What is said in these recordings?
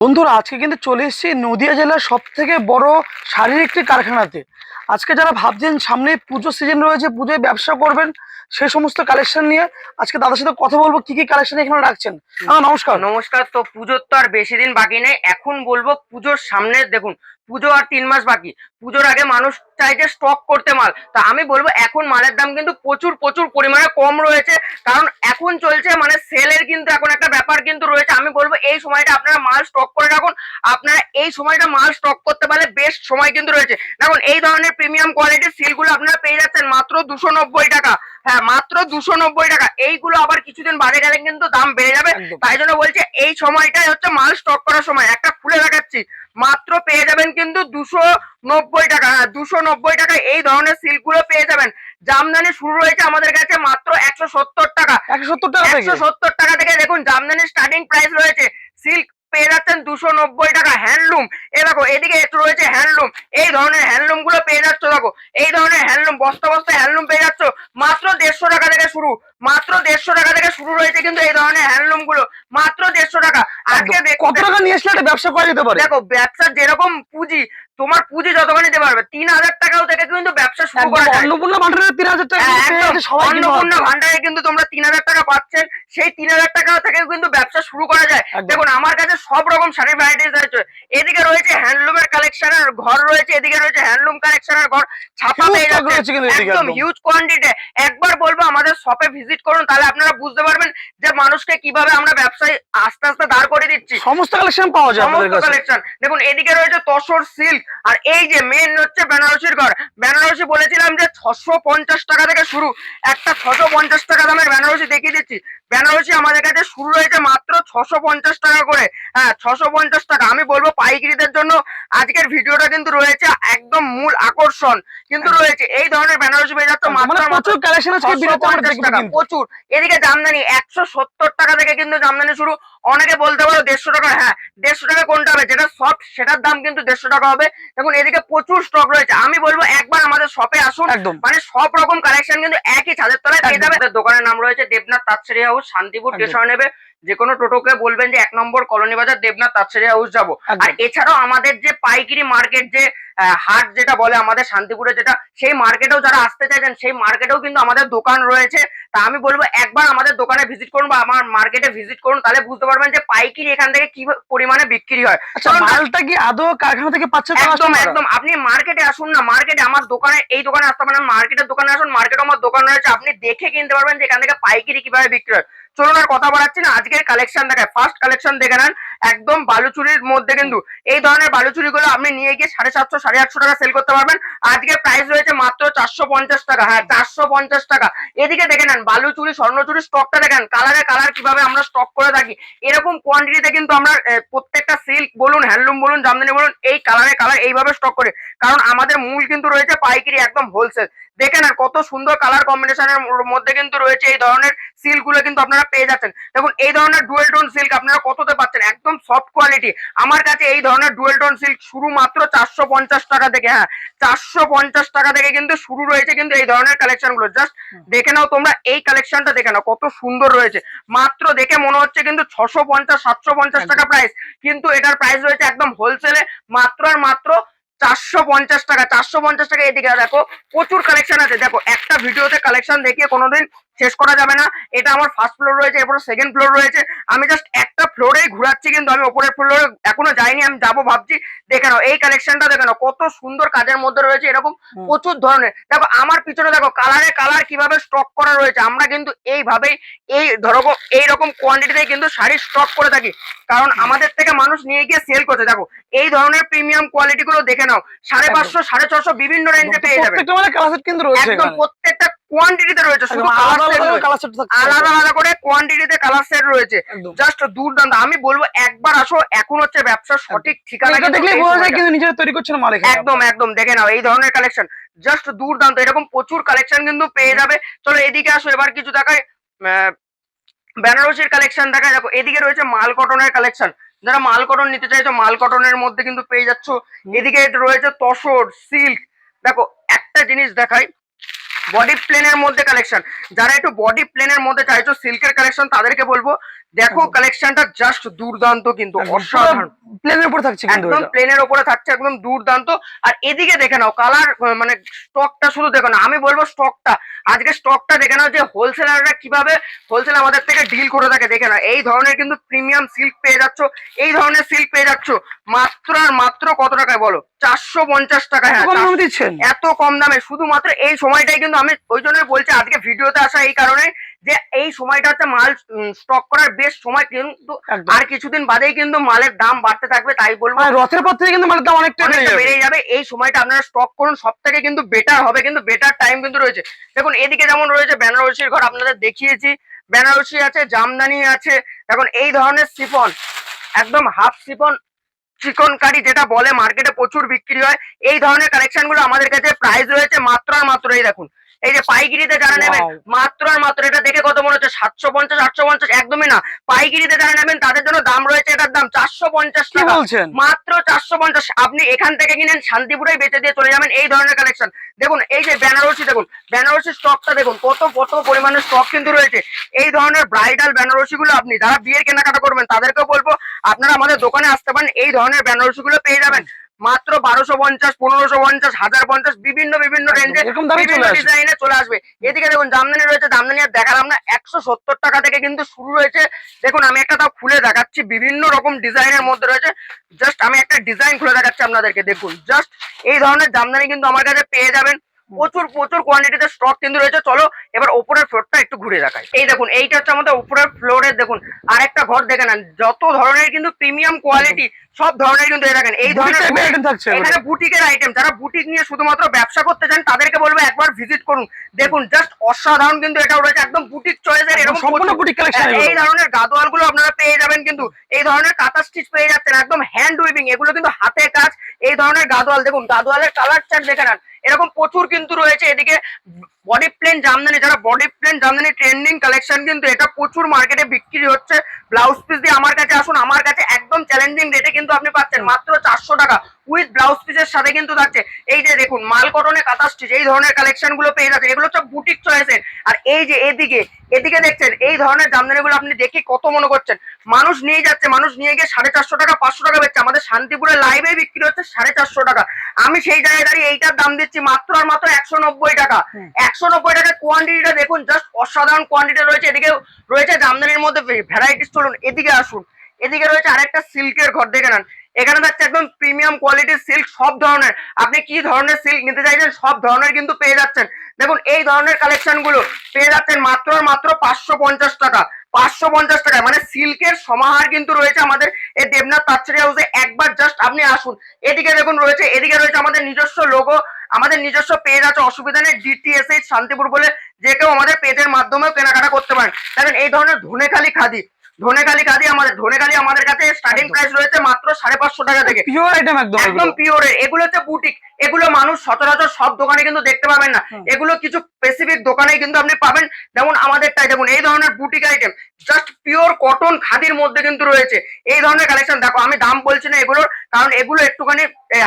বন্ধুরা আজকে কিন্তু চলে এসেছি নদিয়া জেলার সব থেকে বড় শাড়ির একটি কারখানাতে। আজকে যারা ভাবছেন সামনে পুজো সিজন রয়েছে, পুজোয় ব্যবসা করবেন, সেই সমস্ত কালেকশন নিয়ে আজকে দাদার সাথে কথা বলবো কি কি কালেকশন এখানে রাখছেন। নমস্কার। নমস্কার। তো পুজোর তো আর বেশি দিন বাকি নেই, এখন বলবো পুজোর সামনে দেখুন, পুজো আর 3 মাস বাকি। পুজোর আগে মানুষ চাইছে স্টক করতে মাল, তা আমি বলবো এখন মালের দাম কিন্তু প্রচুর প্রচুর পরিমাণে কম রয়েছে, কারণ এখন চলছে মানে সেলের কিন্তু এখন একটা ব্যাপার কিন্তু রয়েছে। আমি বলবো এই সময়টা আপনারা মাল স্টক করে রাখুন, আপনারা এই সময়টা মাল স্টক করতে পারলে বেস্ট সময় কিন্তু রয়েছে। দেখুন এই ধরনের প্রিমিয়াম কোয়ালিটির সিলগুলো আপনারা পেয়ে যাচ্ছেন মাত্র 290 টাকা। হ্যাঁ, মাত্র 290 টাকা। এইগুলো আবার কিছুদিন বাড়ে গেলে কিন্তু দাম বেড়ে যাবে, তাই জন্য বলছে এই সময়টাই হচ্ছে মাল স্টক করার সময়। একটা খুলে দেখাচ্ছি, মাত্র পেয়ে যাবেন কিন্তু 290 টাকা। হ্যাঁ, 290 টাকা এই ধরনের সিল্ক গুলো পেয়ে যাবেন। জামদানি শুরু হয়েছে আমাদের কাছে মাত্র 170 টাকা। 170 টাকা থেকে দেখুন জামদানির স্টার্টিং প্রাইস রয়েছে। সিল্ক পেয়ে যাচ্ছেন 290 টাকা। হ্যান্ডলুম এ দেখো, এদিকে রয়েছে হ্যান্ডলুম, এই ধরনের হ্যান্ডলুম গুলো পেয়ে যাচ্ছ। দেখো এই ধরনের হ্যান্ডলুম, বস্তা বস্তা হ্যান্ডলুম পেয়ে যাচ্ছ মাত্র 150 টাকা থেকে শুরু। মাত্র 150 টাকা থেকে শুরু রয়েছে কিন্তু এই ধরনের হ্যান্ডলুম গুলো, মাত্র 150 টাকা। আজকে কত টাকা নিয়ে আসলে একটা ব্যবসা করা যেতে পারে? দেখো ব্যবসার যেরকম পুঁজি, তোমার পুঁজি যতখানি দিতে পারবে, 3000 টাকাও থেকে কিন্তু ব্যবসা শুরু করা যায়। অন্নপূর্ণা ভান্ডারে 3000 টাকা অন্নপূর্ণা ভান্ডারে কিন্তু তোমরা 3000 টাকা পাচ্ছেন, সেই 3000 টাকা থেকেও কিন্তু ব্যবসা শুরু করা যায়। দেখুন আমার কাছে সব রকম শাড়ির ভ্যারাইটিস রয়েছে। এদিকে রয়েছে হ্যান্ডলুমের কালেকশনের ঘর রয়েছে, এদিকে রয়েছে হ্যান্ডলুম কালেকশনের ঘর, ছাপা পেয়ে যাচ্ছে একদম হিউজ কোয়ান্টিটি। একবার বলবো আমাদের শপে ভিজিট করুন, তাহলে আপনারা বুঝতে পারবেন যে মানুষকে কিভাবে আমরা ব্যবসায় আস্তে আস্তে দাঁড় করে দিচ্ছি। সমস্ত কালেকশন পাওয়া যায় আমাদের কাছে। কালেকশন দেখুন, এদিকে রয়েছে তসর সিল্ক, আর এই যে মেন হচ্ছে বেনারসির ঘর। বেনারসি বলেছিলাম যে 650 টাকা থেকে শুরু, একটা 650 টাকা দামের বেনারসি দেখিয়ে দিচ্ছি। বেনারসি আমাদের কাছে শুরু রয়েছে মাত্র 650 টাকা করে। হ্যাঁ, 650 টাকা। আমি বলবো পাইকারিদের জন্য আজকের ভিডিওটা কিন্তু রয়েছে একদম মূল আকর্ষণ কিন্তু রয়েছে। এই ধরনের বেনারসি পেয়ে যাচ্ছে মাত্র প্রচুর কালেকশন আছে, 650 টাকা প্রচুর। এদিকে জামদানি 170 টাকা থেকে কিন্তু জামদানি শুরু। অনেকে বলতে পারো 150 টাকা, হ্যাঁ 150 টাকা কোনটা হবে, যেটা সফট সেটার দাম কিন্তু 150 টাকা হবে। দেখুন এদিকে প্রচুর স্টক রয়েছে। আমি বলবো একবার আমাদের শপে আসুন, মানে সব রকম কালেকশন কিন্তু একই ছাদের তলায় পেয়ে যাবে। দোকানের নাম রয়েছে দেবনাথ তাঁতশাড়ি হাউস, শান্তিপুর স্টেশন নেবে। যে কোনো টোটোকে বলবেন যে 1 নম্বর কলোনি বাজার দেবনাথ তাঁতশাড়ি হাউস যাবো। আর এছাড়াও আমাদের যে পাইকারি মার্কেট, যে হাট যেটা বলে আমাদের শান্তিপুরে, যেটা সেই মার্কেটেও যারা আসতে চাইছেন সেই মার্কেটেও কিন্তু আমাদের দোকান রয়েছে। তা আমি বলবো একবার আমাদের দোকানে ভিজিট করুন বা আমার মার্কেটে ভিজিট করুন, তাহলে বুঝতে পারবেন যে পাইকারি এখান থেকে কি পরিমাণে বিক্রি হয়। মালটা কি আদৌ কারখানা থেকে পাচ্ছে? একদম একদম। আপনি মার্কেটে আসুন না, মার্কেটে আমার দোকানে, এই দোকানে আসতে পারেন, মার্কেটের দোকানে আসুন, মার্কেটে আমার দোকান রয়েছে, আপনি দেখে কিনতে পারবেন যে এখান থেকে পাইকারি কিভাবে বিক্রি হয়। চলুন আর কথা বাড়াচ্ছি না, আজকের কালেকশন দেখায়। ফার্স্ট কালেকশন দেখে নেন, একদম বালুচুরির মধ্যে কিন্তু এই ধরনের বালুচুরি গুলো আপনি নিয়ে গিয়ে 750 850 টাকা সেল করতে পারবেন। আজকের প্রাইস রয়েছে মাত্র 450 টাকা। হ্যাঁ, 450 টাকা। এদিকে দেখে নেন বালুচুরি স্বর্ণচুরি স্টকটা দেখেন, কালারে কালার কিভাবে আমরা স্টক করে থাকি। এরকম কোয়ান্টিটিতে কিন্তু আমরা প্রত্যেকটা সিল্ক বলুন, হ্যান্ডলুম বলুন, জামদানি বলুন, এই কালারে কালার এইভাবে স্টক করে, কারণ আমাদের মূল কিন্তু রয়েছে পাইকারি একদম হোলসেল। দেখে নেন কত সুন্দর কালার কম্বিনেশনের মধ্যে কিন্তু রয়েছে এই ধরনের সিল্ক গুলো কিন্তু আপনারা পেয়ে যাচ্ছেন। দেখুন এই ধরনের ডুয়েল টোন সিল্ক আপনারা কততে পাচ্ছেন, একদম সফট কোয়ালিটি। আমার কাছে এই ধরনের ডুয়েল টোন সিল্ক শুরু মাত্র 450 টাকা থেকে। হ্যাঁ, 450 টাকা থেকে কিন্তু শুরু রয়েছে কিন্তু এই ধরনের কালেকশন গুলো। জাস্ট দেখে নাও তোমরা, এই কালেকশনটা দেখে নাও কত সুন্দর রয়েছে। মাত্র দেখে মনে হচ্ছে কিন্তু 650 750 টাকা প্রাইস, কিন্তু এটার প্রাইস রয়েছে একদম হোলসেলে মাত্র আর মাত্র 450 টাকা। 450 টাকা। এদিকে দেখো প্রচুর কালেকশন আছে। দেখো একটা ভিডিওতে কালেকশন দেখিয়ে কোনোদিন শেষ করা যাবে না। এটা আমার ফার্স্ট ফ্লোর রয়েছে, এরপর সেকেন্ড ফ্লোর রয়েছে। আমি জাস্ট একটা ফ্লোরেই ঘুরাচ্ছি, কিন্তু আমি উপরের ফ্লোরে এখনো যাইনি, আমি যাবো ভাবছি। দেখে নাও এই কালেকশনটা, দেখে নাও কত সুন্দর কাজের মধ্যে রয়েছে, এরকম প্রচুর ধরনের। দেখো আমার পিছনে দেখো কালারে কালার কিভাবে স্টক করা রয়েছে। আমরা কিন্তু এইভাবেই এই ধরো এইরকম কোয়ান্টিটিতে কিন্তু শাড়ি স্টক করে থাকি, কারণ আমাদের থেকে মানুষ নিয়ে গিয়ে সেল করতে। দেখো এই ধরনের প্রিমিয়াম কোয়ালিটি গুলো দেখে নাও, 550 650 বিভিন্ন রেঞ্জে পেয়ে যাবে। একদম প্রত্যেকটা কোয়ান্টিটিতে রয়েছে, শুধু আলাদা আলাদা করে কোয়ান্টিটিতে কালার সেট রয়েছে। জাস্ট দুর্দান্ত। আমি বলবো একবার আসো, এখন হচ্ছে ব্যবসার সঠিক ঠিকানা। নিজেরা তৈরি করছে মাল। একদম একদম। দেখে নাও এই ধরনের কালেকশন জাস্ট দুর্দান্ত। এরকম প্রচুর কালেকশন কিন্তু পেয়ে যাবে। চলো এদিকে আসো, এবার কিছু দেখায় বেনারসির কালেকশন দেখায়। দেখো এদিকে রয়েছে মাল কটনের কালেকশন, যারা মাল কটন নিতে চাইছো মাল কটনের মধ্যে কিন্তু পেয়ে যাচ্ছ। এদিকে রয়েছে তসর সিল্ক। দেখো একটা জিনিস দেখাই, বডি প্লেনের মধ্যে কালেকশন, যারা একটু বডি প্লেনের মধ্যে চাইছো সিল্কের কালেকশন তাদেরকে বলবো দেখো কালেকশনটা জাস্ট দুর্দান্ত, কিন্তু অসাধারণ। প্লেনের উপর থাকছে কিন্তু একদম এটা। প্লেনের ওপরে থাকছে, একদম দুর্দান্ত। আর এদিকে দেখে নাও কালার, মানে স্টকটা শুধু দেখো না, আমি বলবো স্টকটা, আজকে স্টকটা দেখে নাও যে হোলসেলাররা কিভাবে হোলসেল আমাদের থেকে ডিল করে থাকে। দেখে নাও এই ধরনের কিন্তু প্রিমিয়াম সিল্ক পেয়ে যাচ্ছ, এই ধরনের সিল্ক পেয়ে যাচ্ছ মাত্র আর মাত্র কত টাকায় বলো? 450 টাকায়। হ্যাঁ, কম দামে দিচ্ছেন? এত কম দামে শুধুমাত্র এই সময়টাই কিন্তু, আমি ওই জন্যই বলছি আজকে ভিডিওতে আসা এই কারণে যে এই সময়টা হচ্ছে মাল স্টক করার বেস্ট সময়, কিন্তু একদম। আর কিছুদিন বাদেই কিন্তু মালের দাম বাড়তে থাকবে, তাই বলবো মানে রথের পর থেকে কিন্তু মালের দাম অনেকটা বেড়ে যাবে। এই সময়টা আপনারা স্টক করুন, সব থেকে কিন্তু বেটার হবে, কিন্তু বেটার টাইম কিন্তু রয়েছে। দেখুন এদিকে যেমন রয়েছে বেনারসির ঘর, আপনাদের দেখিয়েছি, বেনারসি আছে, জামদানি আছে। দেখুন এই ধরনের শিফন, একদম হাফ শিফন চিকনকারি যেটা বলে মার্কেটে প্রচুর বিক্রি হয়, এই ধরনের কালেকশন গুলো আমাদের কাছে প্রাইস রয়েছে মাত্র আর মাত্র, এই দেখুন এই যে পাইকারিতে যারা নেবেন মাত্র আর মাত্র, এটা দেখে কত মনে হচ্ছে 750 850, একদমই না। পাইকারিতে যারা নেবেন তাদের জন্য দাম রয়েছে, এটার দাম 450 টাকা, মাত্র 450। আপনি এখান থেকে কিনেন শান্তিপুরে বেচে দিয়ে চলে যাবেন এই ধরনের কালেকশন। দেখুন এই যে বেনারসি, দেখুন বেনারসি স্টকটা দেখুন কত কত পরিমাণে স্টক কিন্তু রয়েছে। এই ধরনের ব্রাইডাল বেনারসি গুলো আপনি যারা বিয়ের কেনাকাটা করবেন তাদেরকেও বলবো আপনারা আমাদের দোকানে আসতে পারেন, এই ধরনের বেনারসি গুলো পেয়ে যাবেন মাত্র 1250, 1550, 1050, বিভিন্ন বিভিন্ন রেঞ্জে বিভিন্ন ডিজাইনে চলে আসবে। এদিকে দেখুন জামদানি রয়েছে, জামদানি আর দেখালাম না, 170 টাকা থেকে কিন্তু শুরু রয়েছে। দেখুন আমি একটা তাও খুলে দেখাচ্ছি, বিভিন্ন রকম ডিজাইনের মধ্যে রয়েছে। জাস্ট আমি একটা ডিজাইন খুলে দেখাচ্ছি আপনাদেরকে, দেখুন জাস্ট এই ধরনের জামদানি কিন্তু আমার কাছে পেয়ে যাবেন, প্রচুর প্রচুর কোয়ান্টিটিতে স্টক কিন্তু রয়েছে। চলো এবার উপরের ফ্লোরটা একটু ঘুরে দেখাই। এই দেখুন এইটা হচ্ছে আমাদের উপরের ফ্লোরের, দেখুন আরেকটা ঘর দেখে নেন, যত ধরনের কিন্তু প্রিমিয়াম কোয়ালিটি সব ধরনের কিন্তু দেখেন এই ধরনের এখানে বুটিকের আইটেম, যারা বুটিক নিয়ে শুধুমাত্র ব্যবসা করতে চান তাদেরকে বলবো একবার ভিজিট করুন। দেখুন জাস্ট অসাধারণ কিন্তু এটাও রয়েছে, একদম বুটিক চয়েসের এরকম সম্পূর্ণ বুটিক কালেকশন। এই ধরনের গাদোয়াল গুলো আপনারা পেয়ে যাবেন, কিন্তু এই ধরনের কাঁথা স্টিচ পেয়ে যাচ্ছেন, একদম হ্যান্ড উইভিং, এগুলো কিন্তু হাতের কাজ। এই ধরনের গাদোয়াল দেখুন, গাদোয়ালের কালার চার্ট দেখে নেন, এরকম প্রচুর কিন্তু রয়েছে। এদিকে বডি প্লেন জামদানি, যারা body plain Jamdani trending collection, কিন্তু এটা প্রচুর মার্কেটে বিক্রি হচ্ছে। ব্লাউজ পিস দিয়ে আমার কাছে আসুন, আমার কাছে একদম চ্যালেঞ্জিং রেটে কিন্তু আপনি পাচ্ছেন মাত্র 400 টাকা উইথ ব্লাউজ পিসের সাথে কিন্তু থাকছে। এই যে দেখুন মাল কটনে কাঁথা স্টিচ, এই ধরনের কালেকশন গুলো পেয়ে যাচ্ছে, এগুলো হচ্ছে বুটিক চয়েসের। আর এই যে এদিকে এদিকে দেখছেন এই ধরনের জামদানি গুলো আপনি দেখে কত মনে করছেন মানুষ নিয়ে যাচ্ছে, মানুষ নিয়ে গিয়ে 450 টাকা 500 টাকা বেচছে, আমাদের শান্তিপুরে লাইভে বিক্রি হচ্ছে 450 টাকা। আমি সেই জায়গায় দাঁড়িয়ে এইটার দাম দিচ্ছি মাত্র আর মাত্র 190 টাকা। 190 টাকার কোয়ান্টিটিটা দেখুন, জাস্ট অসাধারণ কোয়ান্টিটি রয়েছে। এদিকে রয়েছে জামদানির মধ্যে ভ্যারাইটিস, চলুন এদিকে আসুন। এদিকে রয়েছে আরেকটা সিল্কের ঘর দেখে নেন, এখানে থাকছে একদম প্রিমিয়াম কোয়ালিটির সিল্ক, সব ধরনের আপনি কি ধরনের সিল্ক নিতে চাইছেন সব ধরনের কিন্তু পেয়ে যাচ্ছেন। দেখুন এই ধরনের কালেকশন গুলো পেয়ে যাচ্ছেন মাত্র মাত্র 550 টাকা। 550 টাকায় মানে সিল্কের সমাহার কিন্তু রয়েছে আমাদের এই দেবনাথ পাঁচচারি হাউসে, একবার জাস্ট আপনি আসুন। এদিকে দেখুন রয়েছে, এদিকে রয়েছে আমাদের নিজস্ব লোগো, আমাদের নিজস্ব পেজ আছে, অসুবিধা নেই, DTSH শান্তিপুর বলে যে কেউ আমাদের পেজের মাধ্যমেও কেনাকাটা করতে পারেন। দেখেন এই ধরনের ধনেখালি খাদি, ধনেখালি আমাদের কাছে স্টার্টিং প্রাইস রয়েছে মাত্র 550 টাকা থেকে, পিওর আইটেম, একদম পিওর। এগুলো হচ্ছে বুটিক, এগুলো মানুষ সচরাচর সব দোকানে কিন্তু দেখতে পাবেন না, এগুলো কিছু স্পেসিফিক দোকানে কিন্তু আপনি পাবেন। যেমন আমাদেরটাই দেখুন এই ধরনের boutique item, just pure cotton খাদির মধ্যে কিন্তু রয়েছে এই ধরনের কালেকশন। দেখো আমি দাম বলছি না এগুলোর, কারণ এগুলো একটুখানি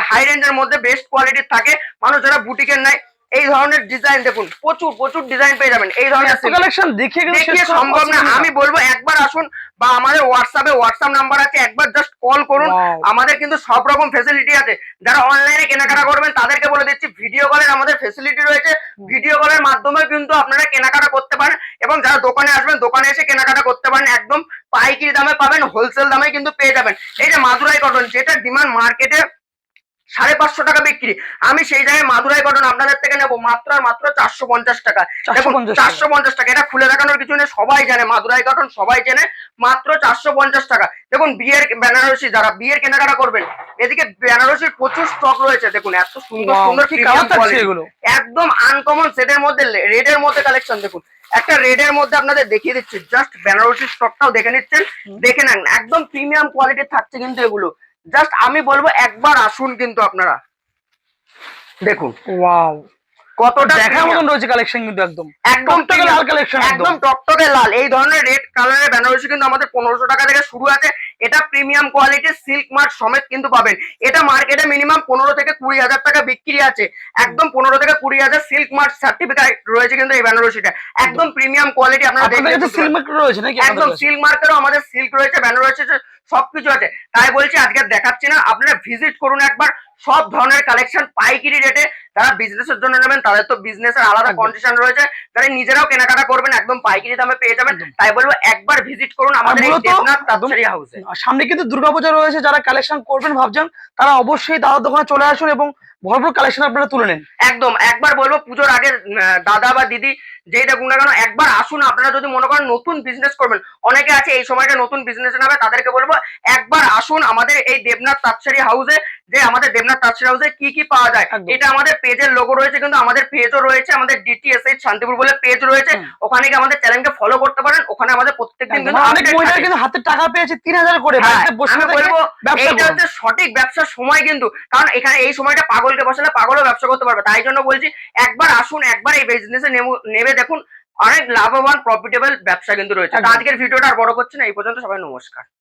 হাই রেঞ্জের মধ্যে বেস্ট কোয়ালিটির থাকে, মানুষ যারা বুটিকের নাই। এই ধরনের ডিজাইন দেখুন, প্রচুর প্রচুর ডিজাইন পেয়ে যাবেন। এই ধরনের কালেকশন দেখিয়ে সম্ভব না, আমি বলবো একবার আসুন, বা আমাদের হোয়াটসঅ্যাপ নাম্বার আছে, একবার জাস্ট কল করুন। আমাদের কিন্তু সব রকম ফেসিলিটি আছে, যারা অনলাইনে কেনাকাটা করবেন তাদেরকে বলে দিচ্ছি ভিডিও কলের আমাদের ফেসিলিটি রয়েছে, ভিডিও কলের মাধ্যমে কিন্তু আপনারা কেনাকাটা করতে পারেন, এবং যারা দোকানে আসবেন দোকানে এসে কেনাকাটা করতে পারেন, একদম পাইকারি দামে পাবেন, হোলসেল দামে কিন্তু পেয়ে যাবেন। এই যে মাদুরাই কটন, যেটা ডিমান্ড মার্কেটে 550 টাকা বিক্রি, আমি সেই জায়গায় মাদুরাই কটন আপনাদের থেকে নেবো মাত্র আর মাত্র 450 টাকা। 450 টাকা, এটা খুলে দেখানোর কিছু নেই, সবাই জানে মাদুরাই কটন, সবাই জানে, মাত্র 450 টাকা। দেখুন বিয়ের বেনারসি, যারা বিয়ের কেনাকাটা করবেন, এদিকে বেনারসির প্রচুর স্টক রয়েছে। দেখুন এত সুন্দর সুন্দর একদম আনকমন সেটের মধ্যে, রেডের মধ্যে কালেকশন। দেখুন একটা রেডের মধ্যে আপনাদের দেখিয়ে দিচ্ছি, জাস্ট বেনারসির স্টকটাও দেখে নিচ্ছেন, দেখে নেন, একদম প্রিমিয়াম কোয়ালিটির থাকছে কিন্তু এগুলো। জাস্ট আমি বলবো একবার আসুন কিন্তু আপনারা দেখুন, ওয়াও কতটা দেখার মতন রয়েছে কালেকশন, কিন্তু একদম একদম লাল কালেকশন, একদম টকটকে লাল। এই ধরনের রেড কালারের বেনারসি কিন্তু আমাদের 1500 টাকা থেকে শুরু আছে, এটা প্রিমিয়াম কোয়ালিটির সিল্ক মার্ক সমেত কিন্তু পাবেন। এটা মার্কেটে মিনিমাম 15 থেকে 20,000 টাকা বিক্রি আছে। একদম 15 থেকে 20,000 সিল্ক মার্ক সার্টিফিকেট রয়েছে কিন্তু এই বেনারসিটা। একদম প্রিমিয়াম কোয়ালিটি, আপনারা আপনাদের দেখলে কাছে সিল্ক মার্ক রয়েছে নাকি? একদম সিল্ক মার্কেরও আমাদের সিল্ক রয়েছে, বেনারসি রয়েছে, সবকিছু আছে। তাই বলছি আজকে দেখাচ্ছি না, আপনারা ভিজিট করুন একবার। সব ধরনের কালেকশন পাইকারি রেটে, যারা বিজনেসের জন্য নেবেন তাদের তো বিজনেসের আলাদা কন্ডিশন রয়েছে, যারা নিজেরাও কেনাকাটা করবেন একদম পাইকারি দামে পেয়ে যাবেন। তাই বলবো একবার ভিজিট করুন আমাদের এই দেবনাথ তাঁতশাড়ি হাউসে। সামনে কিন্তু দুর্গাপূজা রয়েছে, যারা কালেকশন করবেন ভাবছেন তারা অবশ্যই দাদার দোকানে চলে আসুন এবং ভরপুর কালেকশন আপনারা তুলে নেন। একদম একবার বলবো পুজোর আগে দাদা বা দিদি যেই দেখুন না কেন একবার আসুন। আপনারা যদি মনে করেন নতুন বিজনেস করবেন, অনেকে আছে এই সময়টা নতুন বিজনেস নেবে, তাদেরকে বলবো একবার আসুন আমাদের এই দেবনাথ তাঁতশাড়ি হাউসে। যে আমাদের দেবনাথ তাঁতশাড়ি হাউসে কি কি পাওয়া যায়, এটা আমাদের পেজের লোগো রয়েছে, কিন্তু আমাদের পেজও রয়েছে, আমাদের DTSH শান্তিপুর বলে পেজ রয়েছে, ওখানে গিয়ে আমাদের চ্যানেলকে ফলো করতে পারেন। ওখানে আমাদের প্রত্যেকদিন কিন্তু অনেক মহিলা কিন্তু হাতে টাকা পেয়েছে 3,000 করে, বাড়িতে বসে আমি বলবো ব্যবসা এটা হচ্ছে সঠিক ব্যবসার সময় কিন্তু, কারণ এখানে এই সময়টা পাগলকে বসালে পাগলও ব্যবসা করতে পারবে। তাই জন্য বলছি একবার আসুন, একবার এই বিজনেসে নেমে দেখুন, অনেক লাভবান প্রফিটেবল ব্যবসা কিন্তু রয়েছে। তো আজকের ভিডিওটা আর বড় করছি না, এই পর্যন্ত। সবাই নমস্কার।